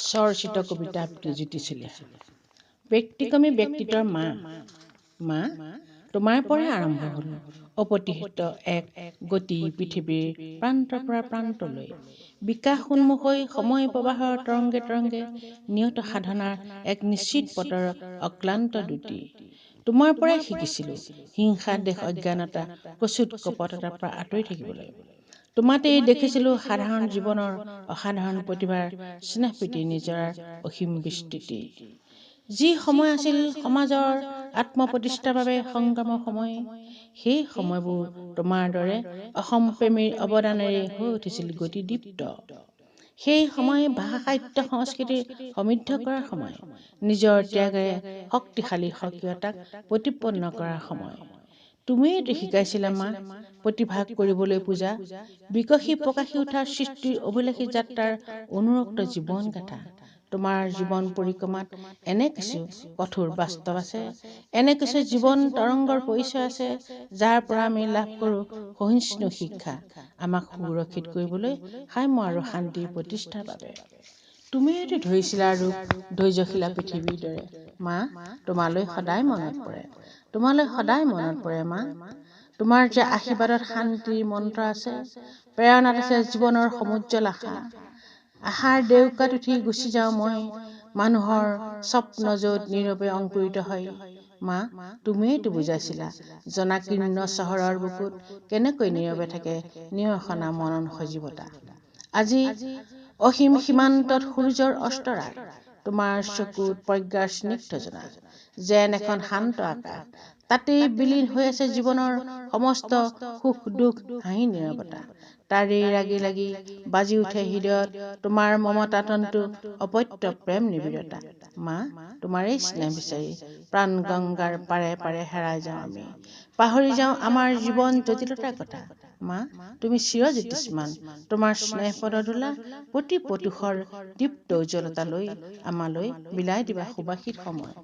স্বৰচিত কবিতা জ্যোতি চলিহা। ব্যক্তিক্ৰমী ব্যক্তিত্বৰ মা। মা, তোমাৰ পৰাই আৰম্ভ হল অপ্ৰতিহিত এক গতি পৃথিৱীৰ প্ৰান্তৰ পৰা প্ৰান্তলৈ। বিকাশ উন্মুখ হৈ সময় প্ৰবাহৰ তৰংগে তৰংগে নিয়ত সাধনাৰ এক নিশ্চিত পথৰ অক্লান্ত দ্যুতি। তোমাৰ পৰাই শিকিছিলো হিংসা দেশ অজ্ঞানতা প্ৰচুত কপটতাৰ পৰা আঁতৰি থাকিবলৈ। তোমাতেই দেখিছিলো সাধাৰণ জীৱনৰ অসাধাৰণ প্ৰতিভাৰ স্নেহপ্ৰীতি নিজৰাৰ অসীম বিস্তৃতি। যি সময় আছিল সমাজৰ আত্মপ্ৰতিষ্ঠাৰ বাবে সংগ্ৰামৰ সময়, সেই সময়বোৰ তোমাৰ দৰে অসম প্ৰেমীৰ অৱদানেৰে হৈ উঠিছিল গতিদীপ্ত। সেই সময় ভাষা সাহিত্য সংস্কৃতিৰ সমৃদ্ধ কৰাৰ সময়, নিজৰ ত্যাগেৰে শক্তিশালী স্বকীয়তাক প্ৰতিপন্ন কৰাৰ সময়। তুমিয়েতো শিকাইছিলা মা প্ৰতিভাক কৰিবলৈ পূজা, বিকশী প্ৰকাশী উঠাৰ সৃষ্টিৰ অভিলাষী যাত্ৰাৰ অনুৰক্ত জীৱন গাথা। তোমাৰ জীৱন পৰিক্ৰমাত এনে কিছু কঠোৰ বাস্তৱ আছে, এনে কিছু জীৱন তৰংগৰ পৰিচয় আছে, যাৰ পৰা আমি লাভ কৰো সহিষ্ণু শিক্ষা আমাক সুৰক্ষিত কৰিবলৈ সাম্য আৰু শান্তিৰ প্ৰতিষ্ঠাৰ বাবে। তুমিয়েতো ধৰিছিলা ৰূপ ধৈৰ্যশীলা পৃথিৱীৰ দৰে। মা, তোমালৈ সদায় মনত পৰে, তোমালৈ সদায় মনত পৰে মা। তোমাৰ যে আশীৰ্বাদত শান্তিৰ মন্ত্ৰ আছে, প্ৰেৰণাত আছে জীৱনৰ সমুজ্জ্বল আশা। আশাৰ ডেউকাত উঠি গুচি যাওঁ মই, মানুহৰ স্বপ্ন য'ত নীৰৱে অংকুৰিত হয়। মা, তুমিয়েতো বুজাইছিলা জনাকীৰ্ণ চহৰৰ বুকুত কেনেকৈ নীৰৱে থাকে নিৰসনা মনন সজীৱতা। আজি অসীম সীমান্তত সূৰ্যৰ অস্তৰাগ, তোমাৰ চকুত প্ৰজ্ঞাৰ স্নিগ্ধজনা। যেন এখন শান্ত আকাশ, তাতেই বিলীন হৈ আছে জীৱনৰ সমস্ত সুখ দুখ হাঁহি নীৰৱতা। তাৰেই লাগি লাগি বাজি উঠে হৃদয়ত তোমাৰ মমতা তন্তু অপত্য প্ৰেম নিবিড়তা। মা, তোমাৰেই স্নেহ বিচাৰি প্ৰাণ গংগাৰ পাৰে পাৰে হেৰাই যাওঁ আমি, পাহৰি যাওঁ আমাৰ জীৱন জটিলতাৰ কথা। মা, তুমি চিৰজ্যোতিষ্মান, তোমাৰ স্নেহ পদধূলা প্ৰতি পতুষৰ দীপ্ত উজ্জ্বলতা লৈ আমালৈ বিলাই দিবা সুবাসিত সময়।